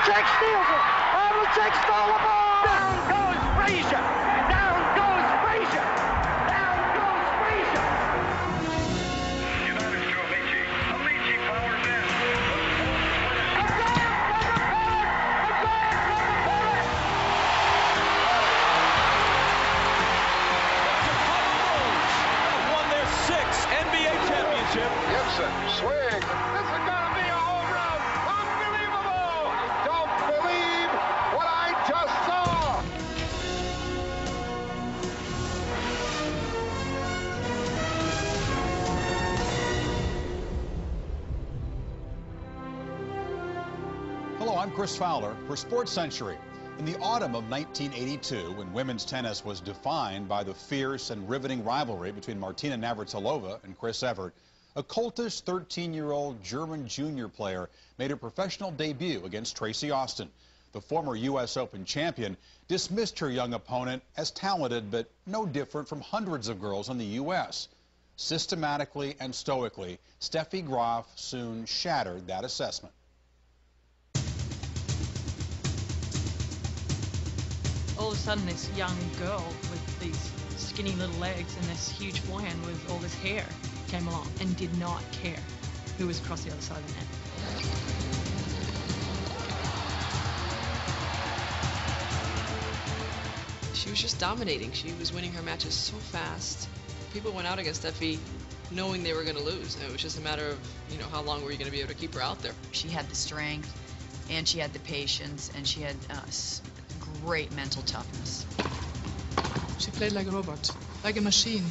Havlicek steals it. Havlicek stole the ball. Down goes Frazier. Down goes Frazier. Down goes Frazier. United to Amici. Amici powers in. Won their 6th NBA championship. Gibson swing. This is gonna be a home run. Unbelievable! I don't believe what I just saw. Hello, I'm Chris Fowler for Sports Century. In the autumn of 1982, when women's tennis was defined by the fierce and riveting rivalry between Martina Navratilova and Chris Evert, a coltish 13-year-old German junior player made her professional debut against Tracy Austin. The former U.S. Open champion dismissed her young opponent as talented, but no different from hundreds of girls in the U.S. Systematically and stoically, Steffi Graf soon shattered that assessment. All of a sudden, this young girl with these skinny little legs and this huge forehand with all this hair came along and did not care who was across the other side of the net. She was just dominating. She was winning her matches so fast. People went out against Steffi knowing they were going to lose. And it was just a matter of, you know, how long were you going to be able to keep her out there. She had the strength, and she had the patience, and she had great mental toughness. She played like a robot, like a machine,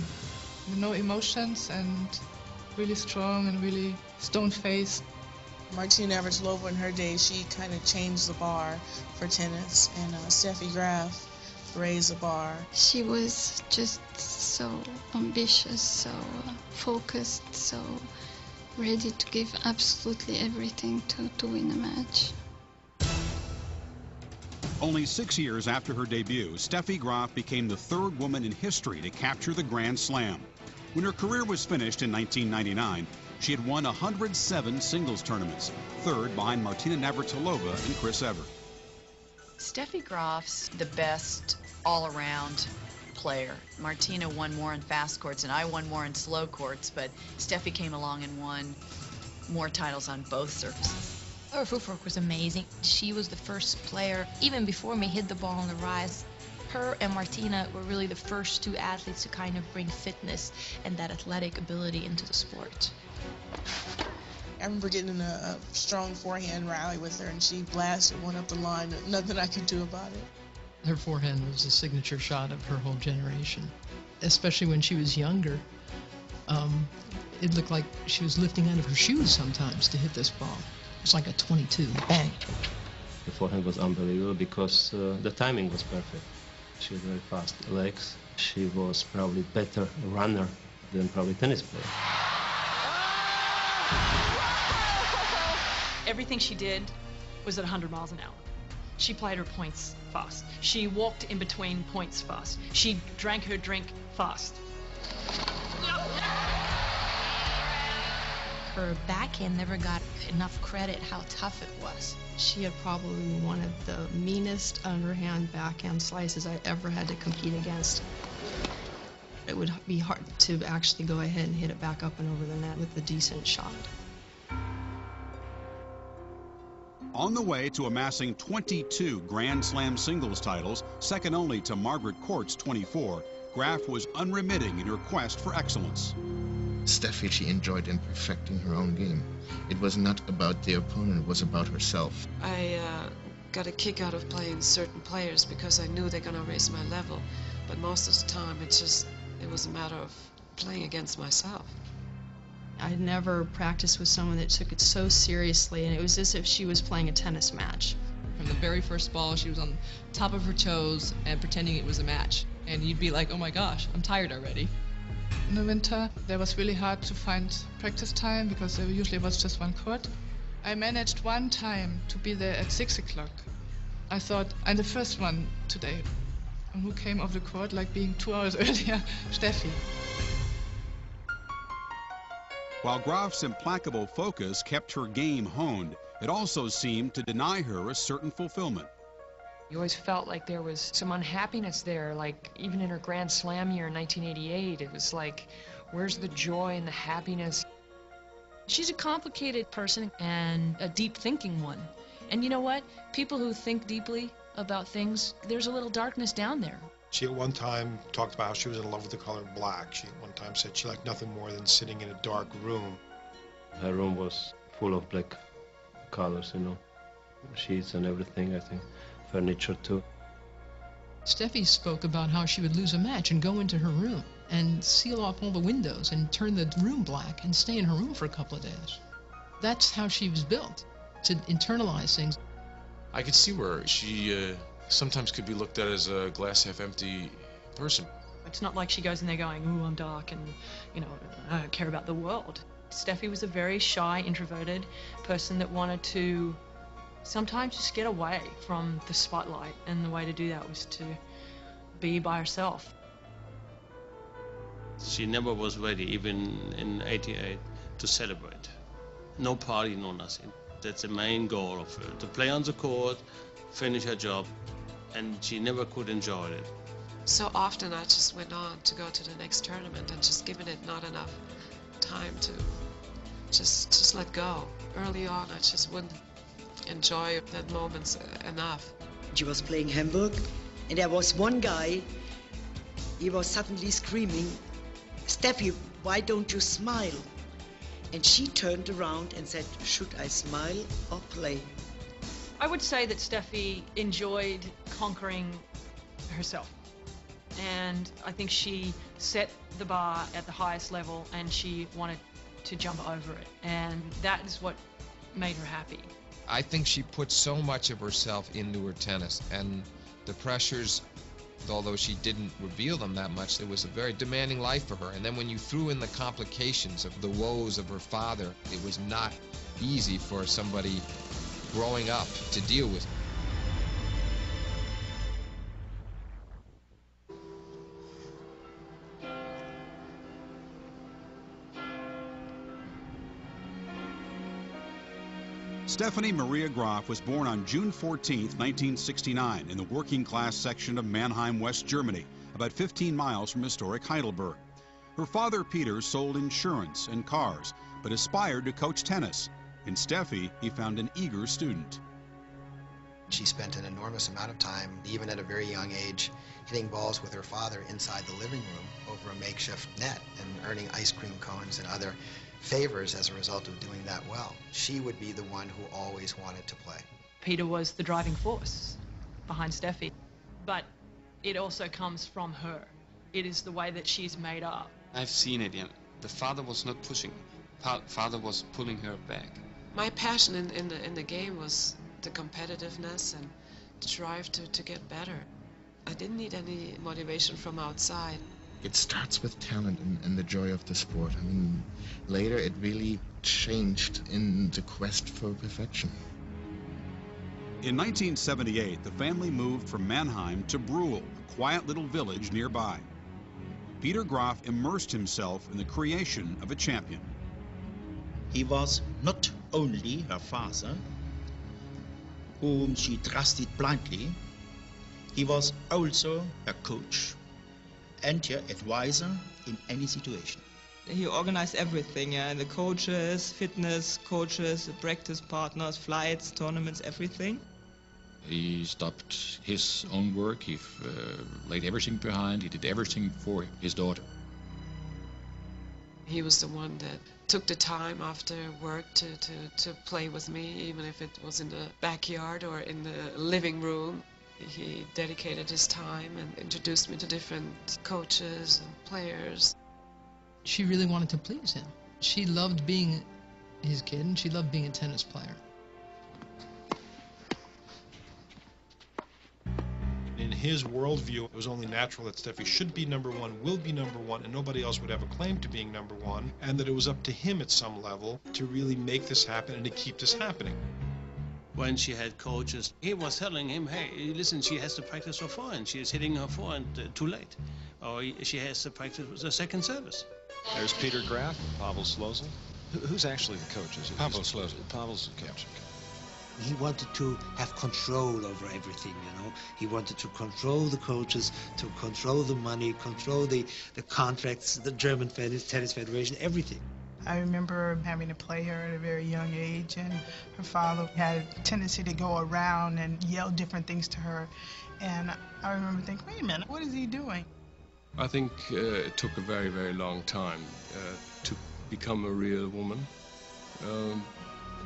with no emotions and really strong and really stone-faced. Martina Navratilova in her day, she kind of changed the bar for tennis, and Steffi Graf raised the bar. She was just so ambitious, so focused, so ready to give absolutely everything to win a match. Only 6 years after her debut, Steffi Graf became the third woman in history to capture the Grand Slam. When her career was finished in 1999, she had won 107 singles tournaments, third behind Martina Navratilova and Chris Evert. Steffi Graf's the best all-around player. Martina won more in fast courts, and I won more in slow courts, but Steffi came along and won more titles on both surfaces. Her footwork was amazing. She was the first player, even before me, hit the ball on the rise. Her and Martina were really the first two athletes to kind of bring fitness and that athletic ability into the sport. I remember getting in a strong forehand rally with her, and she blasted one up the line. Nothing I could do about it. Her forehand was a signature shot of her whole generation, especially when she was younger. It looked like she was lifting out of her shoes sometimes to hit this ball. It's like a 22, bang. The forehand was unbelievable because the timing was perfect. She had very fast legs. She was probably better runner than probably tennis player. Everything she did was at 100 miles an hour. She played her points fast. She walked in between points fast. She drank her drink fast. Her backhand never got enough credit how tough it was. She had probably one of the meanest underhand backhand slices I ever had to compete against. It would be hard to actually go ahead and hit it back up and over the net with a decent shot. On the way to amassing 22 Grand Slam singles titles, second only to Margaret Court's 24, Graf was unremitting in her quest for excellence. Steffi, she enjoyed in perfecting her own game. It was not about the opponent, it was about herself. I got a kick out of playing certain players because I knew they're going to raise my level. But most of the time, it was a matter of playing against myself. I'd never practiced with someone that took it so seriously, and it was as if she was playing a tennis match. From the very first ball, she was on top of her toes and pretending it was a match. And you'd be like, oh my gosh, I'm tired already. In the winter, there was really hard to find practice time because there usually was just one court. I managed one time to be there at 6 o'clock. I thought, I'm the first one today. And who came off the court like being 2 hours earlier? Steffi. While Graf's implacable focus kept her game honed, it also seemed to deny her a certain fulfillment. You always felt like there was some unhappiness there, like even in her Grand Slam year in 1988, it was like, where's the joy and the happiness? She's a complicated person and a deep thinking one. And you know what? People who think deeply about things, there's a little darkness down there. She at one time talked about how she was in love with the color black. She at one time said she liked nothing more than sitting in a dark room. Her room was full of black colors, you know, sheets and everything, I think, furniture too. Steffi spoke about how she would lose a match and go into her room and seal off all the windows and turn the room black and stay in her room for a couple of days. That's how she was built, to internalize things. I could see where she sometimes could be looked at as a glass half empty person. It's not like she goes in there going, ooh, I'm dark and, you know, I don't care about the world. Steffi was a very shy, introverted person that wanted to sometimes just get away from the spotlight, and the way to do that was to be by herself. She never was ready, even in '88, to celebrate. No party, no nothing. That's the main goal of her, to play on the court, finish her job, and she never could enjoy it. So often I just went on to go to the next tournament and just given it not enough time to just let go. Early on, I just wouldn't enjoy that moment enough. She was playing Hamburg, and there was one guy, he was suddenly screaming, "Steffi, why don't you smile?" And she turned around and said, "Should I smile or play?" I would say that Steffi enjoyed conquering herself. And I think she set the bar at the highest level and she wanted to jump over it. And that is what made her happy. I think she put so much of herself into her tennis, and the pressures, although she didn't reveal them that much, it was a very demanding life for her. And then when you threw in the complications of the woes of her father, it was not easy for somebody growing up to deal with. Stephanie Maria Graf was born on June 14, 1969, in the working-class section of Mannheim, West Germany, about 15 miles from historic Heidelberg. Her father, Peter, sold insurance and cars, but aspired to coach tennis. In Steffi, he found an eager student. She spent an enormous amount of time, even at a very young age, hitting balls with her father inside the living room over a makeshift net and earning ice cream cones and other favors as a result of doing that well. She would be the one who always wanted to play. Peter was the driving force behind Steffi, but it also comes from her. It is the way that she's made up. I've seen it, yeah. The father was not pushing. Father was pulling her back. My passion in the game was the competitiveness and the drive to get better. I didn't need any motivation from outside. It starts with talent and the joy of the sport. I mean, later it really changed in the quest for perfection. In 1978, the family moved from Mannheim to Brühl, a quiet little village nearby. Peter Graf immersed himself in the creation of a champion. He was not only her father, whom she trusted blindly, he was also her coach and her advisor in any situation. He organized everything, yeah, the coaches, fitness coaches, practice partners, flights, tournaments, everything. He stopped his own work, he laid everything behind, he did everything for his daughter. He was the one that took the time after work to play with me, even if it was in the backyard or in the living room. He dedicated his time and introduced me to different coaches and players. She really wanted to please him. She loved being his kid, and she loved being a tennis player. In his worldview, it was only natural that Steffi should be number one, will be number one, and nobody else would have a claim to being number one, and that it was up to him at some level to really make this happen and to keep this happening. When she had coaches, he was telling him, hey, listen, she has to practice her forehand. She is hitting her forehand too late. Or she has to practice with the second service. There's Peter Graf, Pavel Slozil. Who's actually the coach? Is it Pavel Slozil. Pavel's the coach. He wanted to have control over everything, you know. He wanted to control the coaches, to control the money, control the contracts, the German Tennis Federation, everything. I remember having to play her at a very young age, and her father had a tendency to go around and yell different things to her. And I remember thinking, wait a minute, what is he doing? I think it took a very, very long time to become a real woman.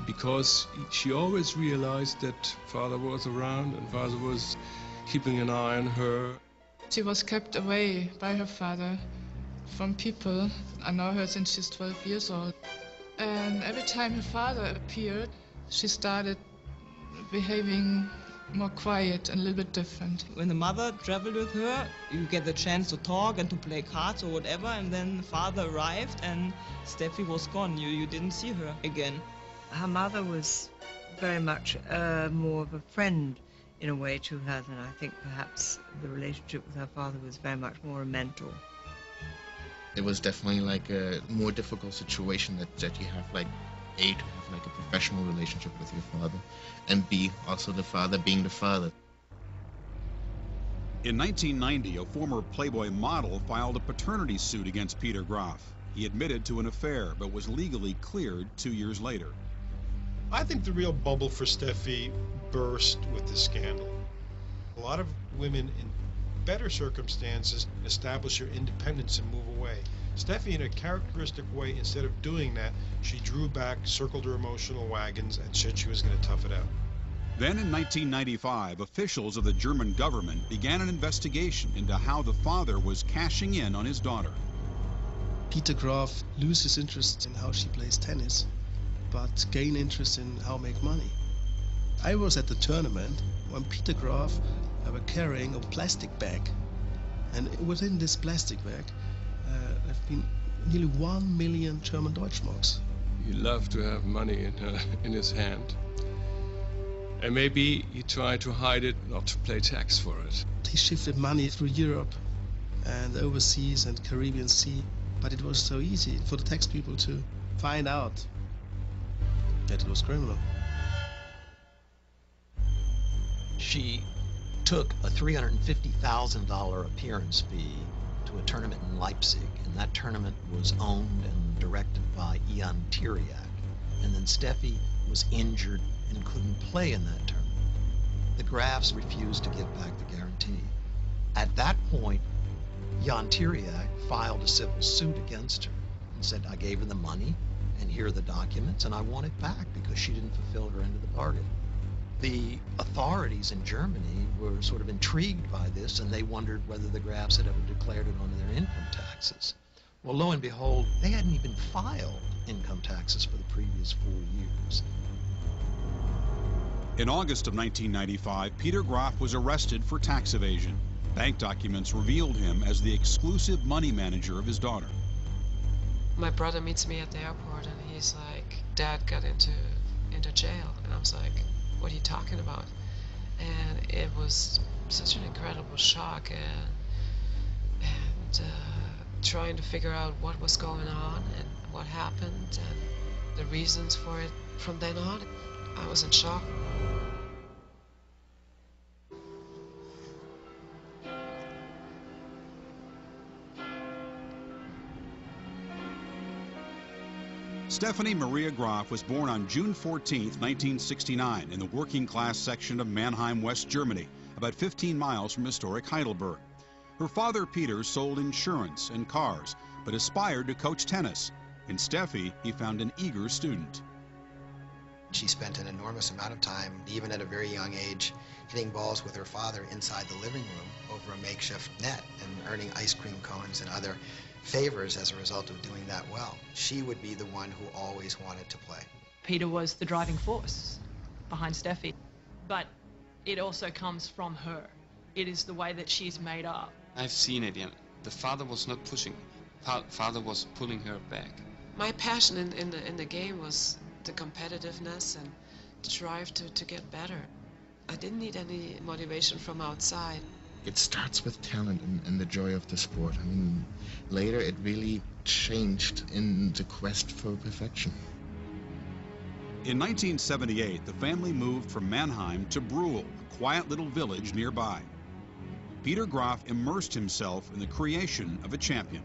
Because she always realized that father was around and father was keeping an eye on her. She was kept away by her father from people. I know her since she's 12 years old. And every time her father appeared, she started behaving more quiet and a little bit different. When the mother traveled with her, you get the chance to talk and to play cards or whatever, and then the father arrived and Steffi was gone. You didn't see her again. Her mother was very much more of a friend in a way to her than I think perhaps the relationship with her father was very much more a mentor. It was definitely like a more difficult situation that you have like A, to have like a professional relationship with your father, and B, also the father being the father. In 1990, a former Playboy model filed a paternity suit against Peter Graf. He admitted to an affair, but was legally cleared 2 years later. I think the real bubble for Steffi burst with this scandal. A lot of women in better circumstances establish their independence and move away. Steffi, in a characteristic way, instead of doing that, she drew back, circled her emotional wagons, and said she was going to tough it out. Then in 1995, officials of the German government began an investigation into how the father was cashing in on his daughter. Peter Graf loses interest in how she plays tennis, but gain interest in how to make money. I was at the tournament when Peter Graf were carrying a plastic bag, and within this plastic bag have been nearly 1 million German Deutschmarks. He loved to have money in his hand. And maybe he tried to hide it, not to pay tax for it. He shifted money through Europe and overseas and Caribbean Sea, but it was so easy for the tax people to find out that it was criminal. She took a $350,000 appearance fee to a tournament in Leipzig, and that tournament was owned and directed by Jan Tiriac. And then Steffi was injured and couldn't play in that tournament. The Grafs refused to give back the guarantee. At that point, Jan Tiriac filed a civil suit against her and said, I gave her the money, and here are the documents, and I want it back because she didn't fulfill her end of the bargain. The authorities in Germany were sort of intrigued by this, and they wondered whether the Grafs had ever declared it on their income taxes. Well, lo and behold, they hadn't even filed income taxes for the previous 4 years. In August of 1995, Peter Graf was arrested for tax evasion. Bank documents revealed him as the exclusive money manager of his daughter. My brother meets me at the airport, and he's like, Dad got into jail. And I was like, what are you talking about? And it was such an incredible shock, and trying to figure out what was going on and what happened and the reasons for it. From then on, I was in shock. Stephanie Maria Graf was born on June 14, 1969, in the working-class section of Mannheim, West Germany, about 15 miles from historic Heidelberg. Her father, Peter, sold insurance and cars, but aspired to coach tennis. In Steffi, he found an eager student. She spent an enormous amount of time, even at a very young age, hitting balls with her father inside the living room over a makeshift net and earning ice cream cones and other favors as a result of doing that well. She would be the one who always wanted to play. Peter was the driving force behind Steffi, but it also comes from her. It is the way that she's made up. I've seen it, yeah. The father was not pushing. Father was pulling her back. My passion in the game was the competitiveness and the drive to get better. I didn't need any motivation from outside. It starts with talent and the joy of the sport. I mean, later it really changed in the quest for perfection. In 1978, the family moved from Mannheim to Brühl, a quiet little village nearby. Peter Graf immersed himself in the creation of a champion.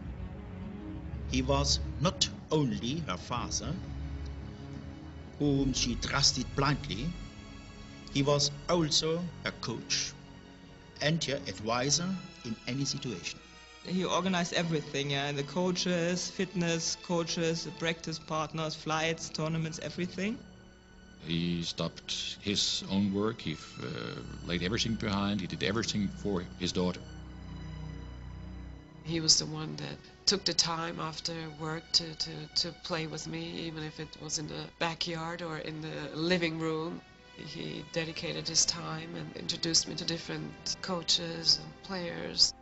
He was not only her father, whom she trusted blindly, he was also her coach and her advisor in any situation. He organized everything, yeah, the coaches, fitness coaches, practice partners, flights, tournaments, everything. He stopped his own work, he laid everything behind, he did everything for his daughter. He was the one that took the time after work to play with me, even if it was in the backyard or in the living room. He dedicated his time and introduced me to different coaches and players.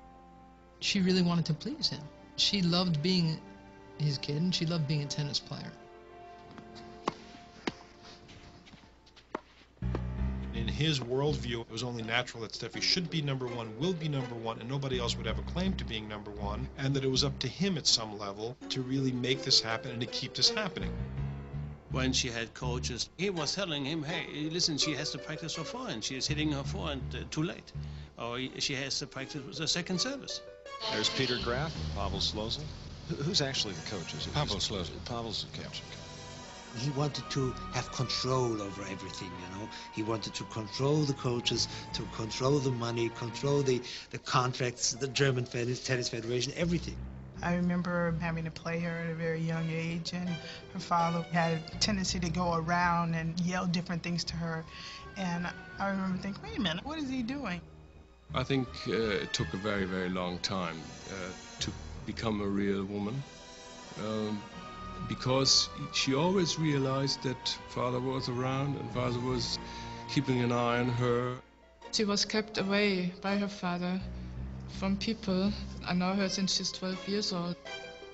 She really wanted to please him. She loved being his kid, and she loved being a tennis player. In his worldview, it was only natural that Steffi should be number one, will be number one, and nobody else would have a claim to being number one, and that it was up to him at some level to really make this happen and to keep this happening. When she had coaches, he was telling him, hey, listen, she has to practice her forehand. She is hitting her forehand too late. Or she has to practice with the second service. There's Peter Graf, Pavel Slozil. Who's actually the coach? Is it Pavel Slozil. Pavel's the coach. He wanted to have control over everything, you know. He wanted to control the coaches, to control the money, control the contracts, the German tennis federation, everything. I remember having to play her at a very young age, and her father had a tendency to go around and yell different things to her. And I remember thinking, wait a minute, what is he doing? I think it took a very, very long time to become a real woman. Because she always realized that father was around and father was keeping an eye on her. She was kept away by her father from people. I know her since she's 12 years old.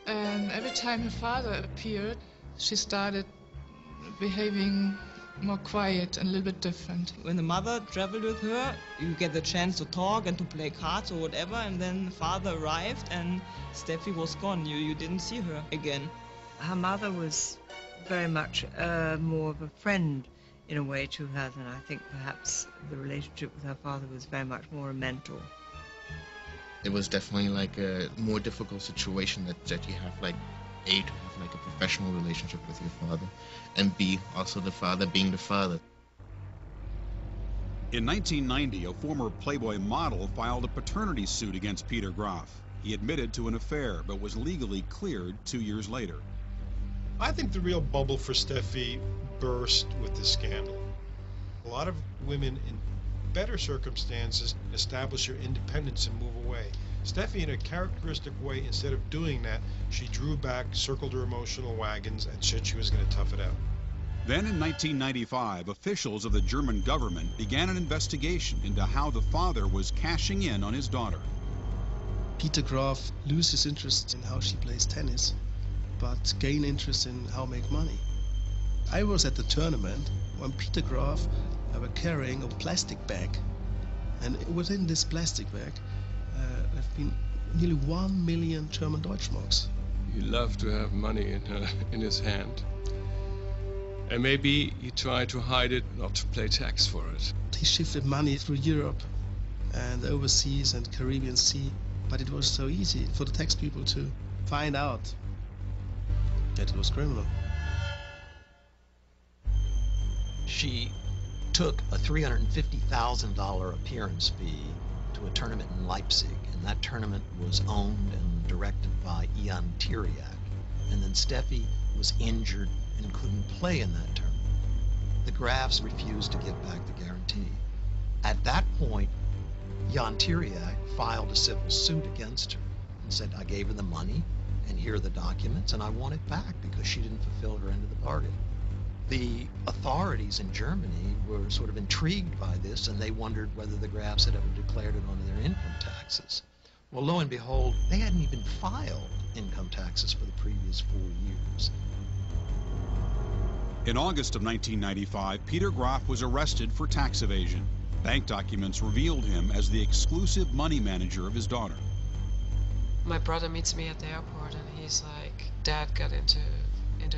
And every time her father appeared, she started behaving more quiet and a little bit different. When the mother traveled with her, you get the chance to talk and to play cards or whatever, and then the father arrived and Steffi was gone. You didn't see her again. Her mother was very much more of a friend in a way to her than I think perhaps the relationship with her father was very much more a mentor. It was definitely like a more difficult situation that you have like A, to have like a professional relationship with your father, and B, also the father being the father. In 1990, a former Playboy model filed a paternity suit against Peter Graf. He admitted to an affair, but was legally cleared 2 years later. I think the real bubble for Steffi burst with this scandal. A lot of women in better circumstances establish their independence and move away. Steffi, in a characteristic way, instead of doing that, she drew back, circled her emotional wagons, and said she was going to tough it out. Then in 1995, officials of the German government began an investigation into how the father was cashing in on his daughter. Peter Graf loses interest in how she plays tennis, but gain interest in how to make money. I was at the tournament when Peter Graf were carrying a plastic bag, and within this plastic bag have been nearly 1 million German Deutschmarks. He loved to have money in his hand. And maybe he tried to hide it, not to pay tax for it. He shifted money through Europe and overseas and Caribbean Sea, but it was so easy for the tax people to find out that it was criminal. She took a $350,000 appearance fee to a tournament in Leipzig, and that tournament was owned and directed by Ian Tiriac. And then Steffi was injured and couldn't play in that tournament. The Grafs refused to give back the guarantee. At that point, Jan Tiriac filed a civil suit against her and said, I gave her the money, and here are the documents, and I want it back because she didn't fulfill her end of the bargain. The authorities in Germany were sort of intrigued by this, and they wondered whether the Grafs had ever declared it on their income taxes. Well, lo and behold, they hadn't even filed income taxes for the previous 4 years. In August of 1995, Peter Graf was arrested for tax evasion. Bank documents revealed him as the exclusive money manager of his daughter. My brother meets me at the airport and he's like, Dad got into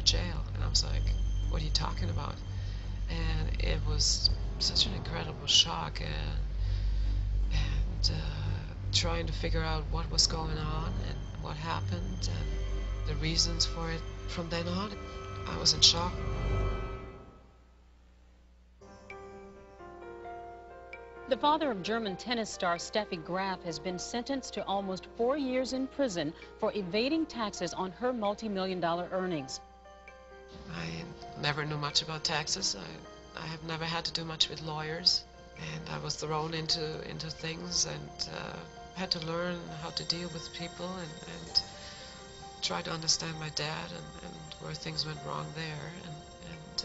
jail. And I was like, what are you talking about? And it was such an incredible shock, and trying to figure out what was going on and what happened and the reasons for it. From then on, I was in shock. The father of German tennis star Steffi Graf has been sentenced to almost 4 years in prison for evading taxes on her multi-million-dollar earnings. I never knew much about taxes. I have never had to do much with lawyers, and I was thrown into things and had to learn how to deal with people and try to understand my dad and where things went wrong there. And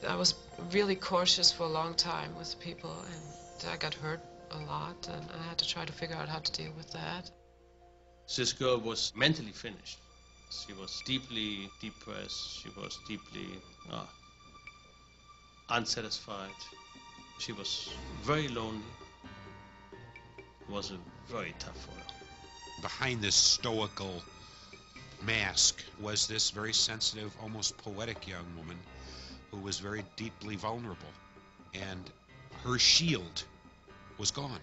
I was really cautious for a long time with people, and I got hurt a lot, and I had to try to figure out how to deal with that. This girl was mentally finished. She was deeply depressed. She was deeply unsatisfied. She was very lonely. It was very tough for her. Behind this stoical mask was this very sensitive, almost poetic young woman who was very deeply vulnerable, and her shield was gone.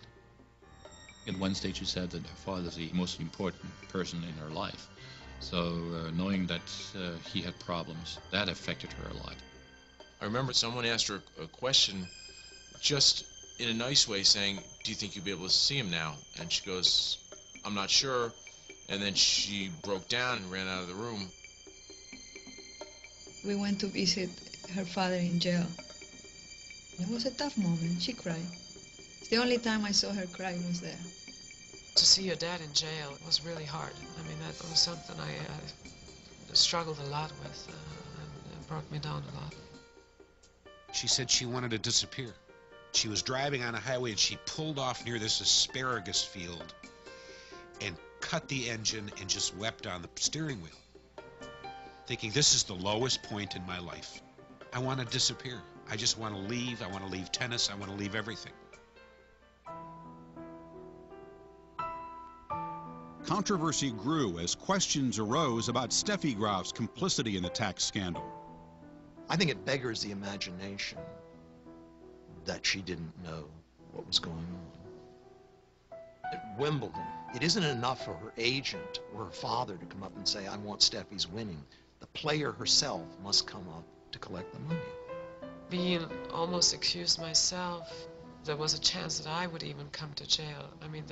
At one stage she said that her father is the most important person in her life. So knowing that he had problems, that affected her a lot. I remember someone asked her a question just in a nice way, saying, "Do you think you'll be able to see him now?" And she goes, "I'm not sure." And then she broke down and ran out of the room. We went to visit her father in jail. It was a tough moment. She cried. The only time I saw her cry was there. To see your dad in jail was really hard. I mean, that was something I struggled a lot with, and it brought me down a lot. She said she wanted to disappear. She was driving on a highway and she pulled off near this asparagus field and cut the engine and just wept on the steering wheel, thinking, this is the lowest point in my life. I want to disappear. I just want to leave. I want to leave tennis. I want to leave everything. Controversy grew as questions arose about Steffi Graf's complicity in the tax scandal. I think it beggars the imagination that she didn't know what was going on. At Wimbledon, it isn't enough for her agent or her father to come up and say, I want Steffi's winning. The player herself must come up to collect the money. Being almost accused myself, there was a chance that I would even come to jail. I mean,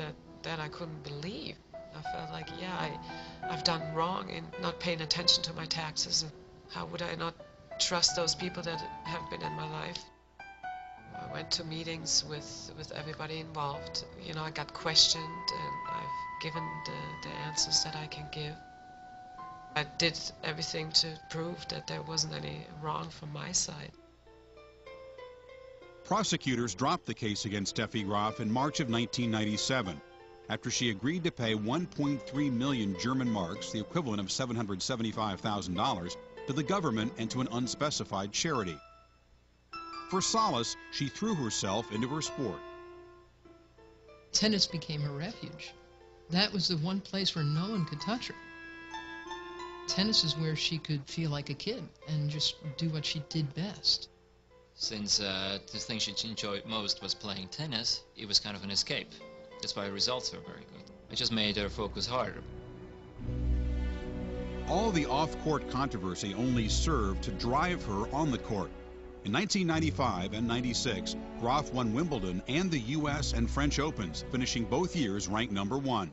that I couldn't believe. I felt like, yeah, I've done wrong in not paying attention to my taxes. And how would I not trust those people that have been in my life? I went to meetings with everybody involved. You know, I got questioned, and I've given the answers that I can give. I did everything to prove that there wasn't any wrong from my side. Prosecutors dropped the case against Steffi Graf in March of 1997 after she agreed to pay 1.3 million German marks, the equivalent of $775,000, to the government and to an unspecified charity. For solace, she threw herself into her sport. Tennis became her refuge. That was the one place where no one could touch her. Tennis is where she could feel like a kid and just do what she did best. Since the thing she enjoyed most was playing tennis, it was kind of an escape. That's why her results were very good. It just made her focus harder. All the off-court controversy only served to drive her on the court. In 1995 and 96, Graf won Wimbledon and the U.S. and French Opens, finishing both years ranked #1.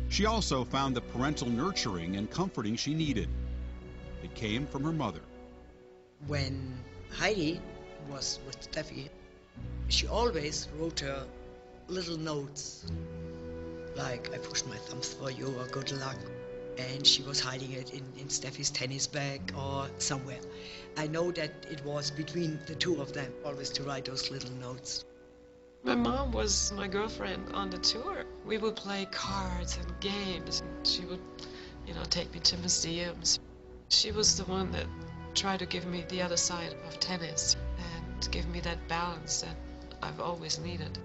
She also found the parental nurturing and comforting she needed. It came from her mother. When Heidi was with Steffi, she always wrote her little notes, like, I pushed my thumbs for you, or good luck. And she was hiding it in Steffi's tennis bag or somewhere. I know that it was between the two of them, always to write those little notes. My mom was my girlfriend on the tour. We would play cards and games. She would, you know, take me to museums. She was the one that tried to give me the other side of tennis and give me that balance that I've always needed.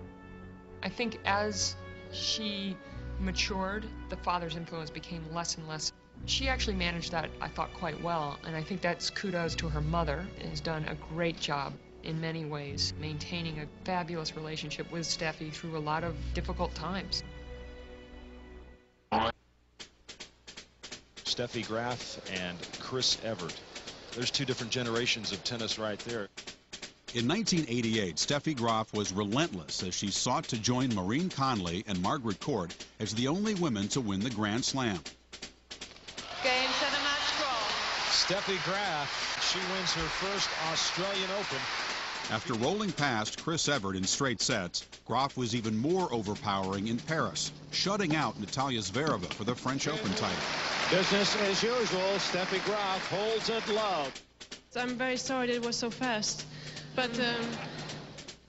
I think as she matured, the father's influence became less and less. She actually managed that, I thought, quite well, and I think that's kudos to her mother, and has done a great job. in many ways, maintaining a fabulous relationship with Steffi through a lot of difficult times. Steffi Graf and Chris Evert. There's two different generations of tennis right there. In 1988, Steffi Graf was relentless as she sought to join Maureen Conley and Margaret Court as the only women to win the Grand Slam. Game, 7 match draw. Steffi Graf, she wins her first Australian Open. After rolling past Chris Evert in straight sets, Graf was even more overpowering in Paris, shutting out Natalia Zvereva for the French Open title. Business as usual. Steffi Graf holds it low. I'm very sorry that it was so fast, but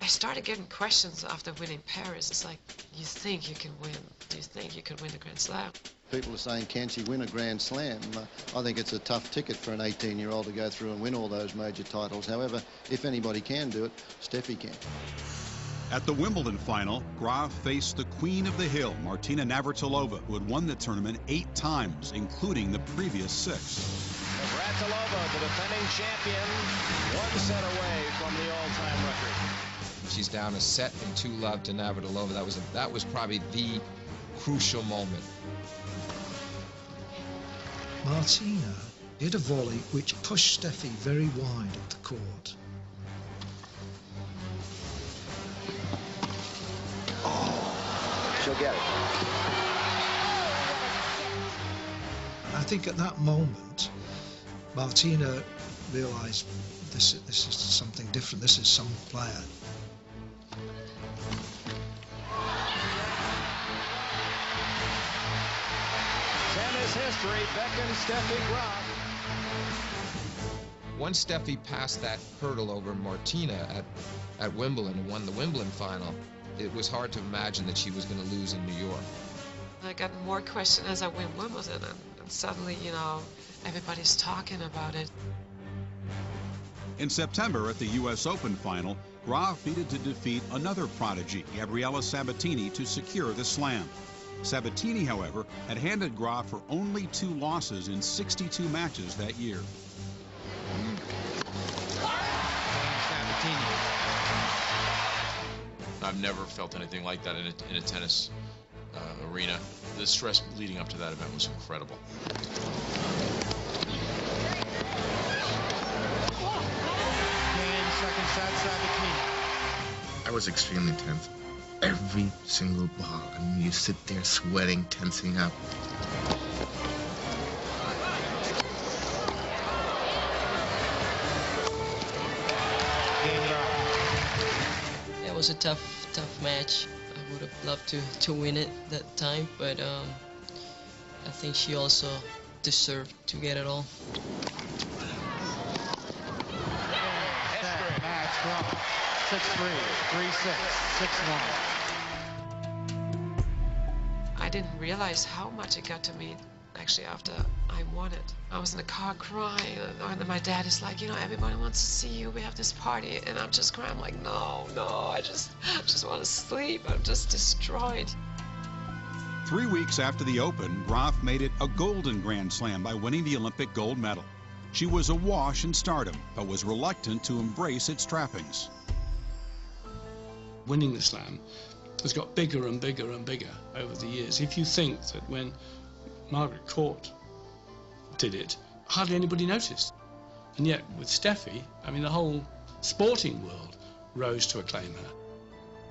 I started getting questions after winning Paris. It's like, you think you can win? Do you think you can win the Grand Slam? People are saying, can she win a Grand Slam? I think it's a tough ticket for an 18-year-old to go through and win all those major titles. However, if anybody can do it, Steffi can. At the Wimbledon final, Graf faced the queen of the hill, Martina Navratilova, who had won the tournament 8 times, including the previous 6. Navratilova, the defending champion, 1 set away from the all-time record. She's down a set and 2-love to Navratilova. That was probably the crucial moment. Martina hit a volley which pushed Steffi very wide up the court. She'll get it. I think at that moment, Martina realised this is something different. This is some player. Tennis history beckons Steffi Graf. Once Steffi passed that hurdle over Martina at Wimbledon and won the Wimbledon final, it was hard to imagine that she was going to lose in New York. I got more questions as I win Wimbledon, and suddenly, you know, everybody's talking about it. In September at the U.S. Open final, Graf needed to defeat another prodigy, Gabriela Sabatini, to secure the slam. Sabatini, however, had handed Graf her only 2 losses in 62 matches that year. Sabatini. I've never felt anything like that in a tennis arena. The stress leading up to that event was incredible. Game, second set, Sabatini. I was extremely tense. Every single ball. I mean, you sit there sweating, tensing up. It was a tough match. I would have loved to win it that time, but I think she also deserved to get it all. Match draw. 6-3, 3-6, 6-1. I didn't realize how much it got to me, actually, after I won it. I was in the car crying, and my dad is like, you know, everybody wants to see you, we have this party, and I'm just crying. I'm like, no, I just want to sleep. I'm just destroyed. 3 weeks after the Open, Graf made it a golden Grand Slam by winning the Olympic gold medal. She was awash in stardom, but was reluctant to embrace its trappings. Winning the Slam has got bigger and bigger and bigger over the years. If you think that when Margaret Court did it, hardly anybody noticed. And yet with Steffi, I mean, the whole sporting world rose to acclaim her.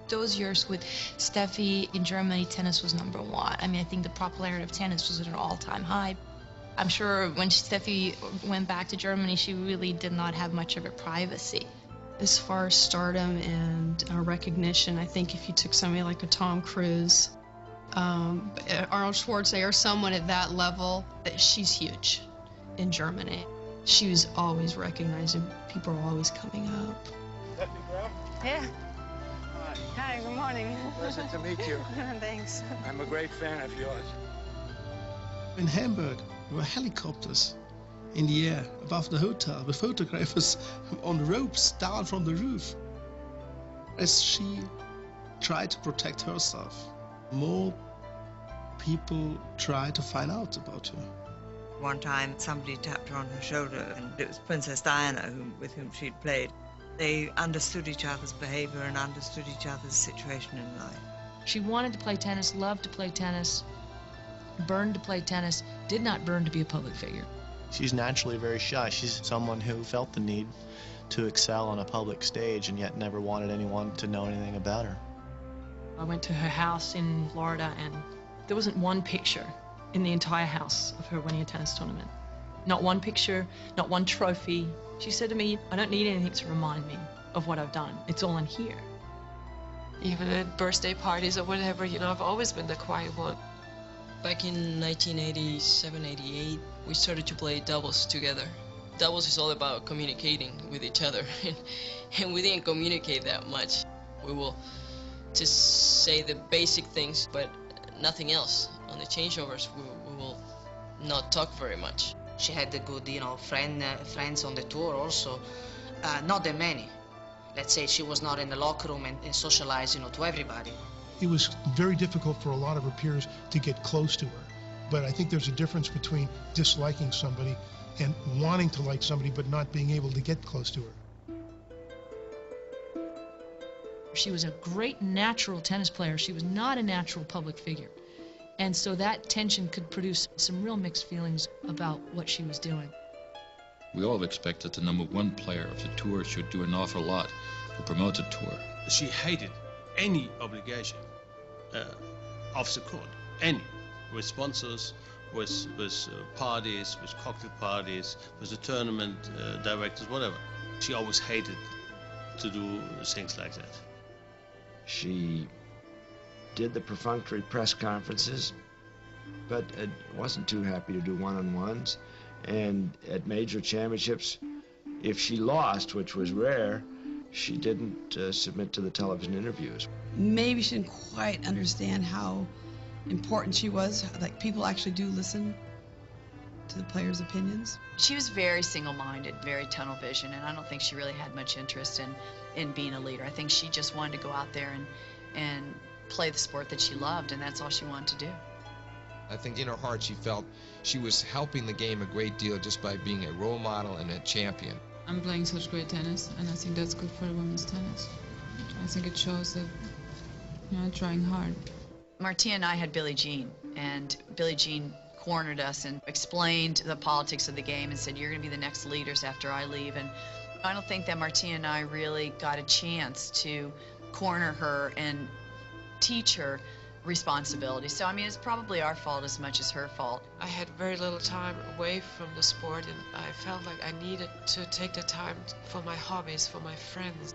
Those years with Steffi in Germany, tennis was #1. I mean, I think the popularity of tennis was at an all-time high. I'm sure when Steffi went back to Germany, she really did not have much of a privacy. As far as stardom and recognition, I think if you took somebody like a Tom Cruise, Arnold Schwarzenegger, someone at that level, she's huge in Germany. She was always recognized and people were always coming up. Steffi Graf? Yeah. Hi, good morning. Pleasure to meet you. Thanks. I'm a great fan of yours. In Hamburg, there were helicopters in the air above the hotel with photographers on ropes down from the roof. As she tried to protect herself, more people tried to find out about her. One time somebody tapped her on her shoulder, and it was Princess Diana with whom she'd played. They understood each other's behavior and understood each other's situation in life. She wanted to play tennis, loved to play tennis, burned to play tennis, did not burn to be a public figure. She's naturally very shy. She's someone who felt the need to excel on a public stage and yet never wanted anyone to know anything about her. I went to her house in Florida and there wasn't one picture in the entire house of her winning a tennis tournament. Not one picture, not one trophy. She said to me, I don't need anything to remind me of what I've done. It's all in here. Even at birthday parties or whatever, you know, I've always been the quiet one. Back in 1987, 88, we started to play doubles together. Doubles is all about communicating with each other, and we didn't communicate that much. We will just say the basic things, but nothing else. On the changeovers, we will not talk very much. She had a good, friends on the tour also. Not that many. Let's say she was not in the locker room and socialized, to everybody. It was very difficult for a lot of her peers to get close to her. But I think there's a difference between disliking somebody and wanting to like somebody but not being able to get close to her. She was a great natural tennis player. She was not a natural public figure. And so that tension could produce some real mixed feelings about what she was doing. We all expect that the #1 player of the tour should do an awful lot to promote the tour. She hated any obligation off the court, any, with sponsors, with parties, with cocktail parties, with the tournament directors, whatever. She always hated to do things like that. She did the perfunctory press conferences, but wasn't too happy to do one-on-ones. And at major championships, if she lost, which was rare, she didn't submit to the television interviews. Maybe she didn't quite understand how important she was, like people actually do listen to the players' opinions. She was very single-minded, very tunnel vision, and I don't think she really had much interest in being a leader. I think she just wanted to go out there and play the sport that she loved, and that's all she wanted to do. I think in her heart she felt she was helping the game a great deal just by being a role model and a champion. I'm playing such great tennis, and I think that's good for women's tennis. I think it shows that I'm trying hard. Martina and I had Billie Jean, and Billie Jean cornered us and explained the politics of the game and said, you're going to be the next leaders after I leave. And I don't think that Martina and I really got a chance to corner her and teach her responsibility. So, I mean, it's probably our fault as much as her fault. I had very little time away from the sport, and I felt like I needed to take the time for my hobbies, for my friends.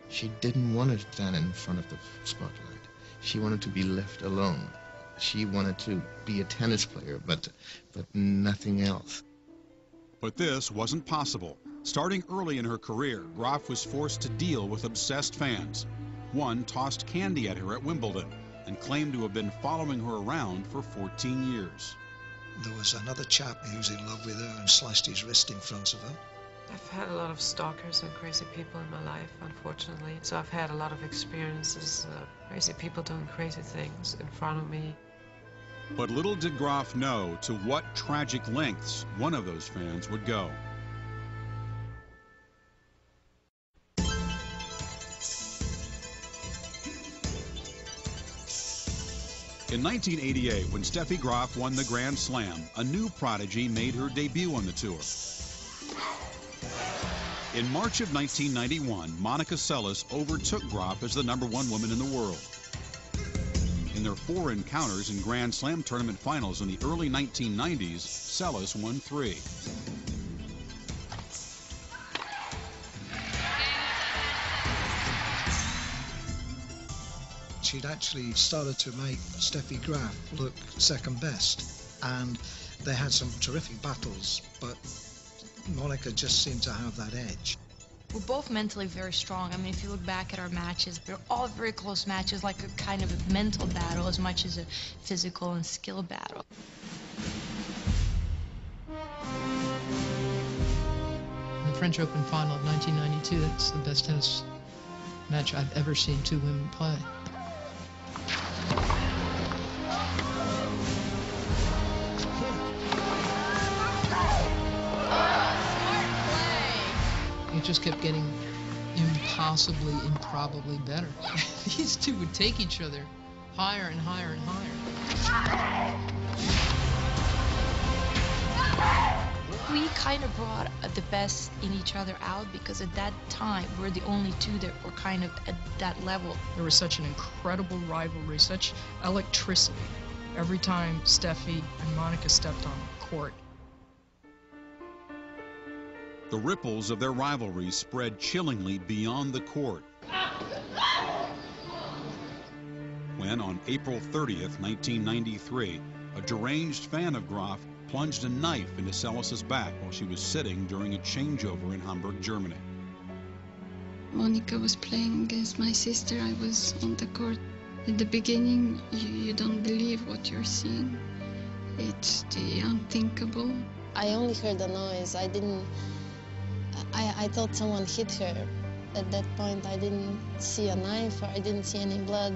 She didn't want to stand in front of the spotlight. She wanted to be left alone. She wanted to be a tennis player, but nothing else. But this wasn't possible. Starting early in her career, Graf was forced to deal with obsessed fans. One tossed candy at her at Wimbledon and claimed to have been following her around for 14 years. There was another chap who was in love with her and sliced his wrist in front of her. I've had a lot of stalkers and crazy people in my life, unfortunately. So I've had a lot of experiences, crazy people doing crazy things in front of me. But little did Graf know to what tragic lengths one of those fans would go. In 1988, when Steffi Graf won the Grand Slam, a new prodigy made her debut on the tour. In March of 1991, Monica Seles overtook Graf as the #1 woman in the world. In their 4 encounters in Grand Slam tournament finals in the early 1990s, Seles won 3. She'd actually started to make Steffi Graf look second best, and they had some terrific battles, but Monica just seemed to have that edge. We're both mentally very strong. I mean, if you look back at our matches, they're all very close matches, like a kind of a mental battle as much as a physical and skill battle. The French Open final of 1992, that's the best tennis match I've ever seen 2 women play. It just kept getting impossibly, improbably better. These two would take each other higher and higher and higher. We kind of brought the best in each other out because at that time we're the only two that were kind of at that level. There was such an incredible rivalry, such electricity every time Steffi and Monica stepped on court. The ripples of their rivalry spread chillingly beyond the court. When, on April 30th, 1993, a deranged fan of Graf plunged a knife into Sellis's back while she was sitting during a changeover in Hamburg, Germany. Monica was playing against my sister. I was on the court. In the beginning, you don't believe what you're seeing. It's the unthinkable. I only heard the noise. I thought someone hit her. At that point, I didn't see a knife or I didn't see any blood.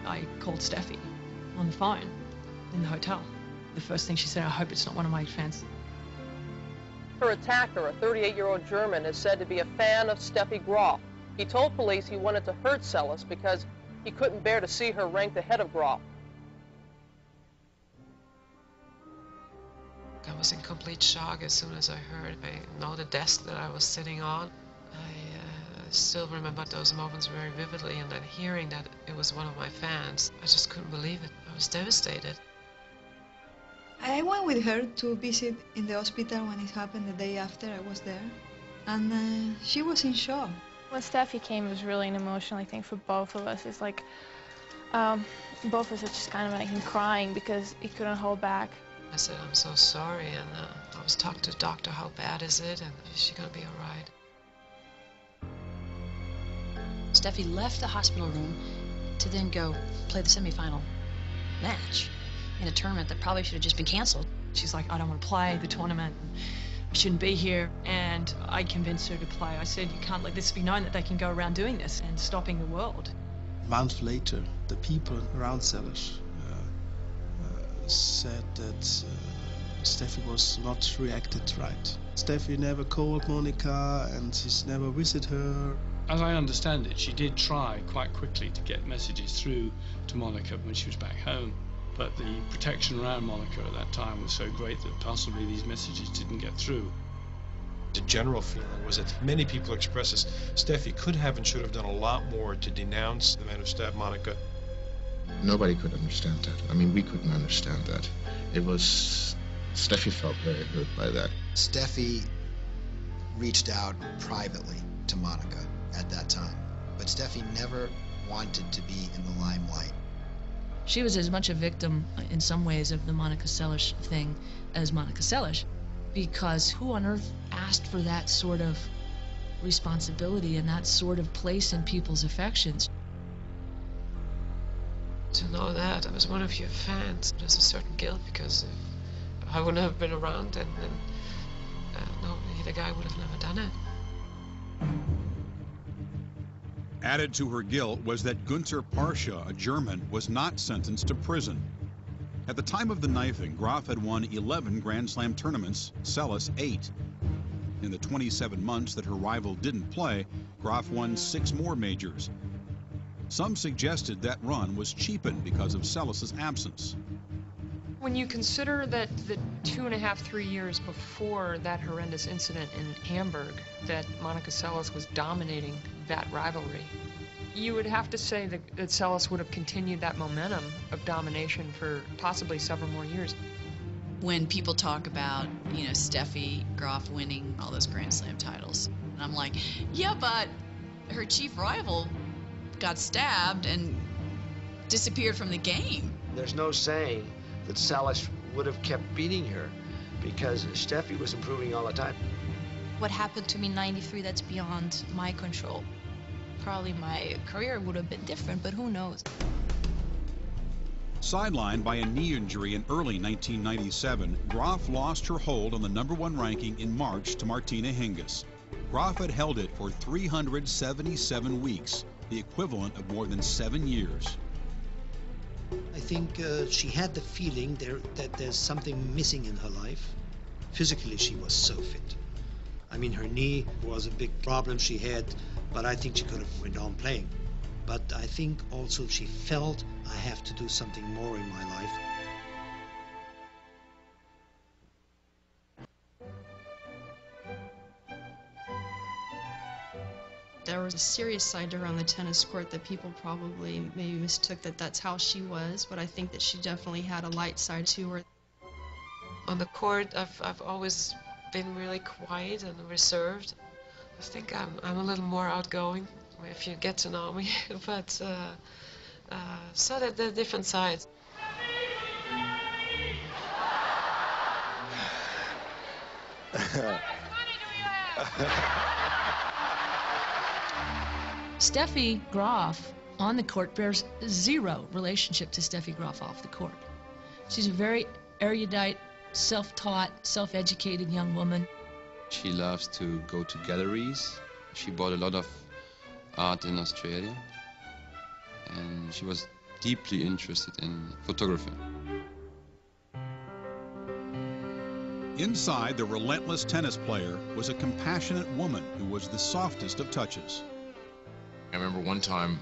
I called Steffi on the phone in the hotel. The first thing she said, I hope it's not one of my fans. Her attacker, a 38-year-old German, is said to be a fan of Steffi Graf. He told police he wanted to hurt Sellis because he couldn't bear to see her ranked ahead of Graf. I was in complete shock as soon as I heard. I know the desk that I was sitting on. I still remember those moments very vividly, and then hearing that it was one of my fans, I just couldn't believe it. I was devastated. I went with her to visit in the hospital when it happened the day after I was there, and she was in shock. When Steffi came, it was really an emotional thing for both of us. It's like both of us are just kind of like crying because he couldn't hold back. I said, I'm so sorry, and I was talking to the doctor, how bad is it, and is she gonna be all right? Steffi left the hospital room to then go play the semifinal match in a tournament that probably should have just been canceled. She's like, I don't want to play the tournament. I shouldn't be here. And I convinced her to play. I said, you can't let this be known that they can go around doing this and stopping the world. A month later, the people around Sellis said that Steffi was not reacted right. Steffi never called Monica and she's never visited her. As I understand it, she did try quite quickly to get messages through to Monica when she was back home, but the protection around Monica at that time was so great that possibly these messages didn't get through. The general feeling was that many people expressed this. Steffi could have and should have done a lot more to denounce the man who stabbed Monica. Nobody could understand that. I mean, we couldn't understand that. It was... Steffi felt very hurt by that. Steffi reached out privately to Monica at that time, but Steffi never wanted to be in the limelight. She was as much a victim in some ways of the Monica Seles thing as Monica Seles, because who on earth asked for that sort of responsibility and that sort of place in people's affections? To know that I was one of your fans, there's a certain guilt because if I wouldn't have been around, then no, the guy would have never done it. Added to her guilt was that Günther Parscha, a German, was not sentenced to prison. At the time of the knifing, Graf had won 11 Grand Slam tournaments, Sellis 8. In the 27 months that her rival didn't play, Graf won 6 more majors. Some suggested that run was cheapened because of Sellis's absence. When you consider that the 2.5, 3 years before that horrendous incident in Hamburg, that Monica Seles was dominating that rivalry, you would have to say that Seles would have continued that momentum of domination for possibly several more years. When people talk about, Steffi Graf winning all those Grand Slam titles, and I'm like, yeah, but her chief rival got stabbed and disappeared from the game. There's no saying that Sellis would have kept beating her because Steffi was improving all the time. What happened to me in '93, that's beyond my control. Probably my career would have been different, but who knows? Sidelined by a knee injury in early 1997, Graf lost her hold on the #1 ranking in March to Martina Hingis. Graf had held it for 377 weeks, the equivalent of more than 7 years. I think she had the feeling that there's something missing in her life. Physically, she was so fit. I mean, her knee was a big problem she had, but I think she could have went on playing. But I think also she felt, I have to do something more in my life. There was a serious side to her on the tennis court that people probably maybe mistook that that's how she was, but I think that she definitely had a light side to her. On the court, I've always been really quiet and reserved. I think I'm a little more outgoing if you get to know me, but so that there are different sides. Steffi Graf on the court bears zero relationship to Steffi Graf off the court. She's a very erudite, self-taught, self-educated young woman. She loves to go to galleries. She bought a lot of art in Australia, and she was deeply interested in photography. Inside the relentless tennis player was a compassionate woman who was the softest of touches. I remember one time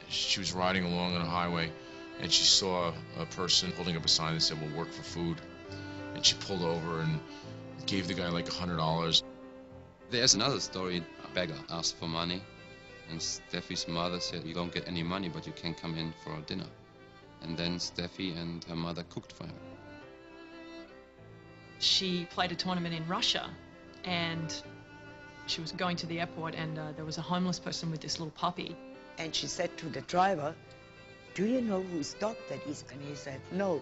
she was riding along on a highway and she saw a person holding up a sign that said, "We'll work for food." And she pulled over and gave the guy like $100. There's another story. A beggar asked for money, and Steffi's mother said, "You don't get any money, but you can come in for dinner." And then Steffi and her mother cooked for him. She played a tournament in Russia, and she was going to the airport, and there was a homeless person with this little puppy. And she said to the driver, "Do you know whose dog that is?" And he said, "No,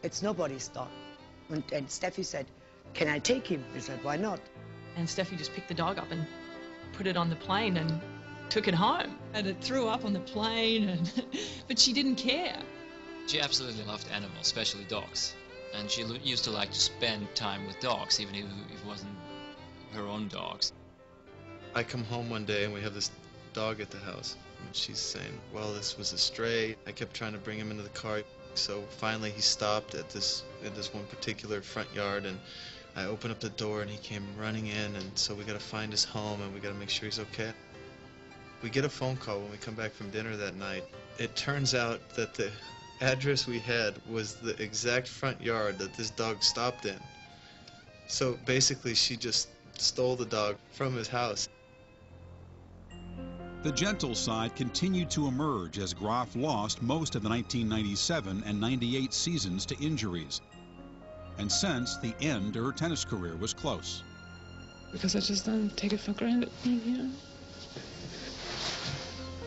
it's nobody's dog." And Steffi said, "Can I take him?" He said, "Why not?" And Steffi just picked the dog up and put it on the plane and took it home. And it threw up on the plane, but she didn't care. She absolutely loved animals, especially dogs. And she used to like to spend time with dogs, even if it wasn't her own dogs. I come home one day and we have this dog at the house, and she's saying, "Well, this was a stray. I kept trying to bring him into the car." So finally he stopped at this one particular front yard, and I opened up the door and he came running in, and so we got to find his home and we got to make sure he's okay. We get a phone call when we come back from dinner that night. It turns out that the address we had was the exact front yard that this dog stopped in. So basically she just stole the dog from his house. The gentle side continued to emerge as Graf lost most of the 1997 and 98 seasons to injuries, and sensed the end to her tennis career was close. Because I just don't take it for granted being here.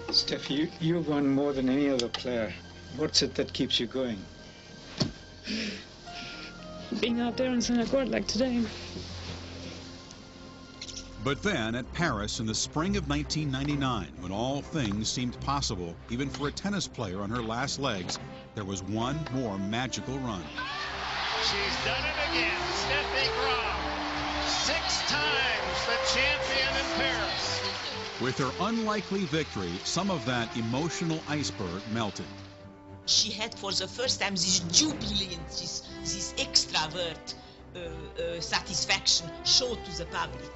Steffi, you've won more than any other player. What's it that keeps you going? Being out there on center court like today. But then at Paris in the spring of 1999, when all things seemed possible, even for a tennis player on her last legs, there was one more magical run. She's done it again, Steffi Graf. 6 times the champion in Paris. With her unlikely victory, some of that emotional iceberg melted. She had for the first time this jubilant, this extravert satisfaction showed to the public,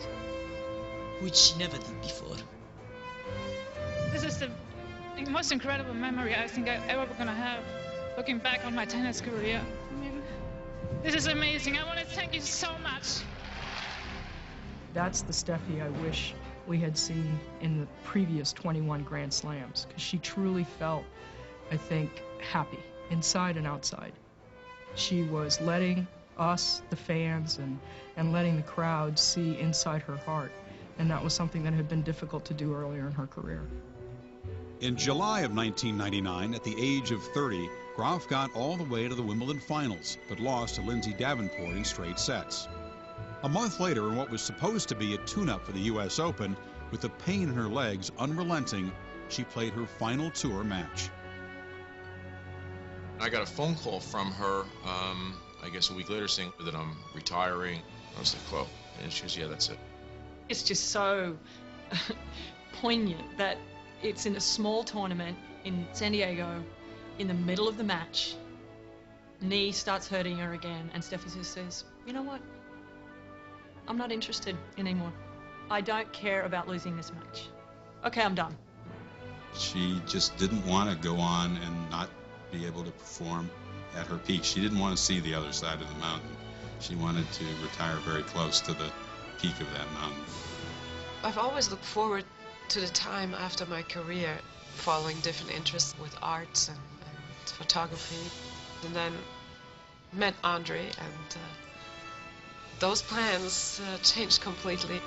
which she never did before. This is the most incredible memory I think I'm ever gonna have, looking back on my tennis career. I mean, this is amazing. I want to thank you so much. That's the Steffi I wish we had seen in the previous 21 Grand Slams, because she truly felt, I think, happy inside and outside. She was letting us, the fans, and letting the crowd see inside her heart, and that was something that had been difficult to do earlier in her career. In July of 1999, at the age of 30, Graf got all the way to the Wimbledon finals, but lost to Lindsay Davenport in straight sets. A month later, in what was supposed to be a tune-up for the U.S. Open, with the pain in her legs unrelenting, she played her final tour match. I got a phone call from her, I guess a week later, saying that I'm retiring. I was like, "Well," and she goes, "Yeah, that's it." It's just so poignant that it's in a small tournament in San Diego, in the middle of the match, knee starts hurting her again, and Steffi just says, "You know what? I'm not interested anymore. I don't care about losing this match. Okay, I'm done. She just didn't want to go on and not be able to perform at her peak. She didn't want to see the other side of the mountain. She wanted to retire very close to the peak of that mountain. I've always looked forward to the time after my career, following different interests with arts and photography, and then met Andre, and those plans changed completely.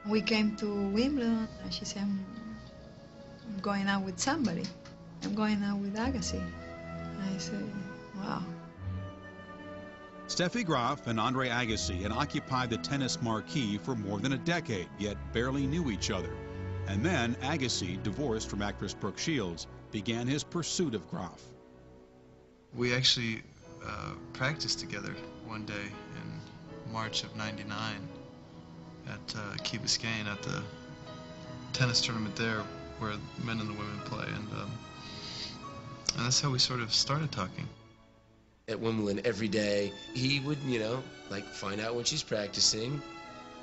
We came to Wimbledon, and she said, I'm going out with somebody. I'm going out with Agassi. I said, wow. Steffi Graf and Andre Agassi had occupied the tennis marquee for more than a decade, yet barely knew each other. And then Agassi, divorced from actress Brooke Shields, began his pursuit of Graf. We actually practiced together one day in March of '99 at Key Biscayne at the tennis tournament there where the men and the women play, and that's how we sort of started talking. At Wimbledon every day, he would, like find out when she's practicing,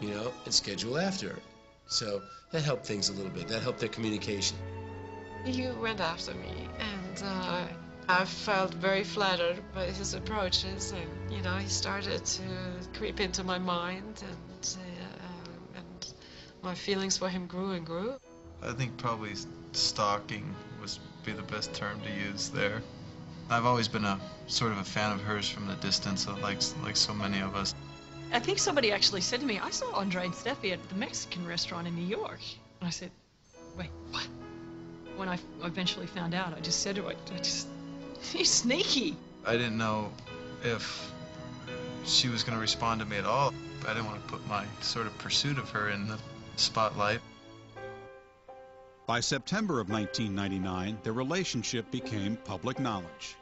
and schedule after her. So that helped things a little bit. That helped their communication. He went after me, and I felt very flattered by his approaches, and he started to creep into my mind, and my feelings for him grew and grew. I think probably stalking would be the best term to use there. I've always been a sort of a fan of hers from the distance, like so many of us. I think somebody actually said to me, I saw Andre and Steffi at the Mexican restaurant in New York. And I said, wait, what? When I eventually found out, I just said to her, he's sneaky. I didn't know if she was going to respond to me at all. I didn't want to put my sort of pursuit of her in the spotlight. By September of 1999, their relationship became public knowledge.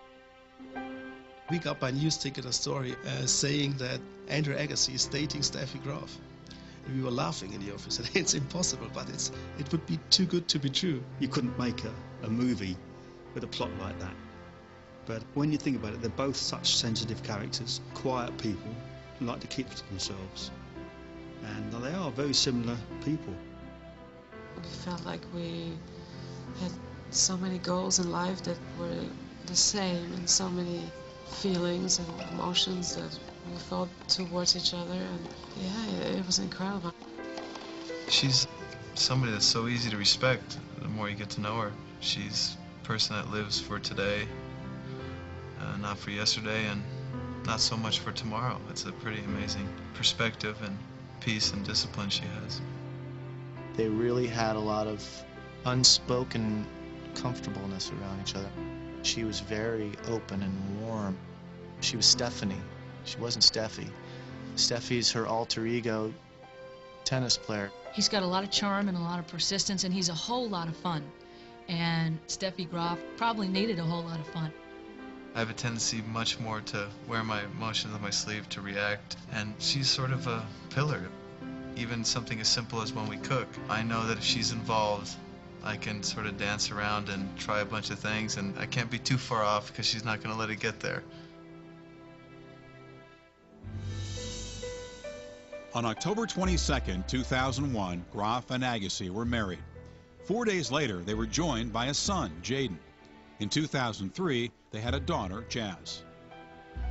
We got by news ticket a story saying that Andre Agassi is dating Steffi Graf. And we were laughing in the office, and it's impossible, but it would be too good to be true. You couldn't make a movie with a plot like that. But when you think about it, they're both such sensitive characters, quiet people, who like to keep to themselves. And they are very similar people. We felt like we had so many goals in life that were the same, and so many feelings and emotions that we felt towards each other, and yeah, it was incredible. She's somebody that's so easy to respect the more you get to know her. She's a person that lives for today, not for yesterday, and not so much for tomorrow. It's a pretty amazing perspective and peace and discipline she has. They really had a lot of unspoken comfortableness around each other. She was very open and warm. She was Stephanie. She wasn't Steffi. Steffi's her alter ego tennis player. He's got a lot of charm and a lot of persistence, and he's a whole lot of fun. And Steffi Graf probably needed a whole lot of fun. I have a tendency much more to wear my emotions on my sleeve, to react, and she's sort of a pillar. Even something as simple as when we cook, I know that if she's involved, I can sort of dance around and try a bunch of things, and I can't be too far off because she's not going to let it get there. On October 22, 2001, Graf and Agassi were married. 4 days later, they were joined by a son, Jaden. In 2003, they had a daughter, Jazz.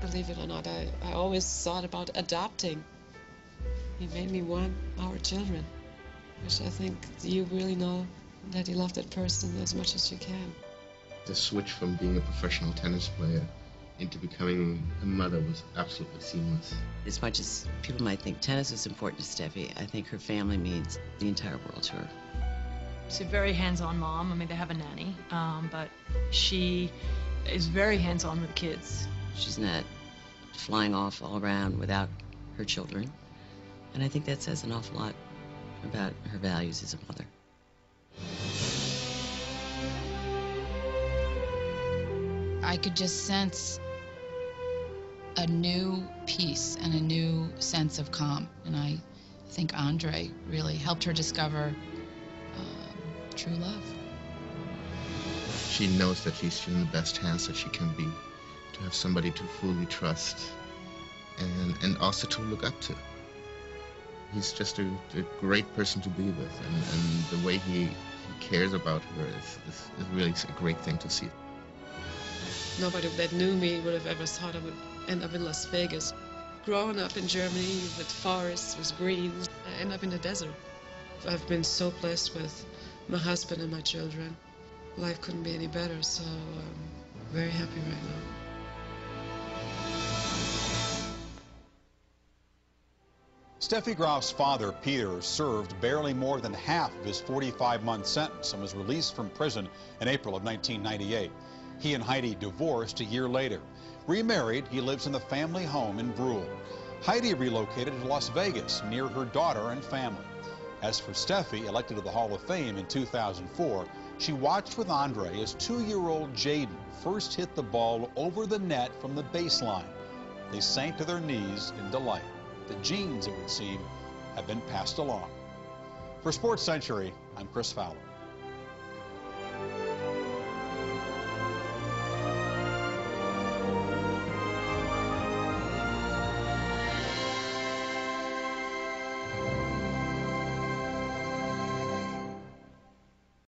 Believe it or not, I always thought about adopting. He made me want our children, which I think you really know that you love that person as much as you can. The switch from being a professional tennis player into becoming a mother was absolutely seamless. As much as people might think tennis is important to Steffi, I think her family means the entire world to her. She's a very hands-on mom. I mean, they have a nanny, but she is very hands-on with kids. She's not flying off all around without her children. And I think that says an awful lot about her values as a mother. I could just sense a new peace and a new sense of calm. And I think Andre really helped her discover true love. she knows that she's in the best hands that she can be, to have somebody to fully trust and also to look up to. He's just a great person to be with, and the way he cares about her is really a great thing to see. Nobody that knew me would have ever thought I would end up in Las Vegas. Growing up in Germany with forests, with greens, I end up in the desert. I've been so blessed with my husband and my children. Life couldn't be any better, so I'm very happy right now. Steffi Graf's father, Peter, served barely more than half of his 45-month sentence and was released from prison in April of 1998. He and Heidi divorced a year later. Remarried, he lives in the family home in Brule. Heidi relocated to Las Vegas near her daughter and family. As for Steffi, elected to the Hall of Fame in 2004, she watched with Andre as 2-year-old Jaden first hit the ball over the net from the baseline. They sank to their knees in delight. The genes, it would seem, have been passed along. For Sports Century, I'm Chris Fowler.